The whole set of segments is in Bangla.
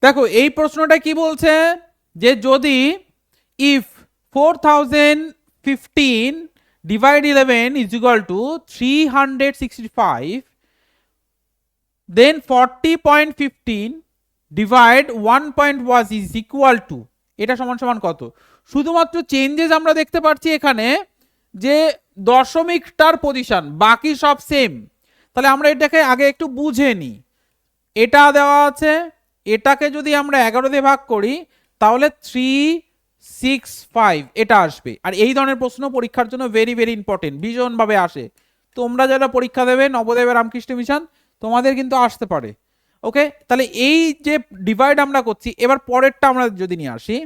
দেখো এই প্রশ্নটা কি বলছে যে যদি if 4015 divide 11 is equal to 365, then 40.15 divide 1 was is equal to, এটা সমান সমান কত? শুধুমাত্র চেঞ্জেস আমরা দেখতে পাচ্ছি এখানে যে দশমিকটার পজিশন, বাকি সব সেম। তাহলে আমরা এটাকে আগে একটু বুঝে নিই। এটা দেওয়া আছে, এটাকে যদি আমরা 11 দিয়ে ভাগ করি তাহলে 365 এটা আসবে। আর এই ধরনের প্রশ্ন পরীক্ষার জন্য ভেরি ভেরি ইম্পর্টেন্ট, ভীষণভাবে আসে। তোমরা যারা পরীক্ষা দেবে নবোদয় রামকৃষ্ণ মিশন, তোমাদের কিন্তু আসতে পারে। ওকে, তাহলে এই যে ডিভাইড আমরা করছি, এবার পরেরটা আমরা যদি নিয়ে আসি,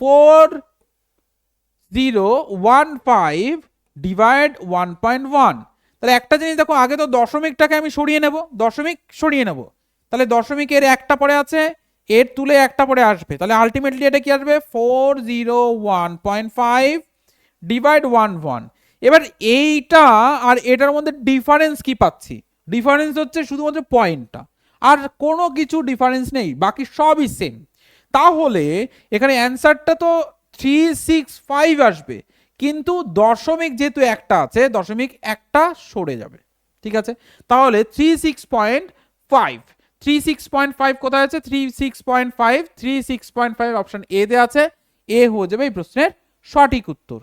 4015 ডিভাইড 1.1। তাহলে একটা জিনিস দেখো, আগে তো দশমিকটাকে আমি সরিয়ে নেব, দশমিক সরিয়ে নেব, তাহলে দশমিকের একটা পরে আছে, এর তুলে একটা পরে আসবে, তাহলে আলটিমেটলি এটা কি আসবে 401.5 ডিভাইড 11। এবার এইটা আর এটার মধ্যে ডিফারেন্স কি পাচ্ছি? ডিফারেন্স হচ্ছে শুধুমাত্র পয়েন্টটা, আর কোনো কিছু ডিফারেন্স নেই, বাকি সবই সেম। তাহলে এখানে অ্যান্সারটা তো 365 আসবে, কিন্তু দশমিক যেহেতু একটা আছে, দশমিক একটা সরে যাবে। ঠিক আছে, তাহলে 36.5 কোথায় আছে? 36.5 অপশন এ তে আছে। এ হয়ে যাবে এই প্রশ্নের সঠিক উত্তর।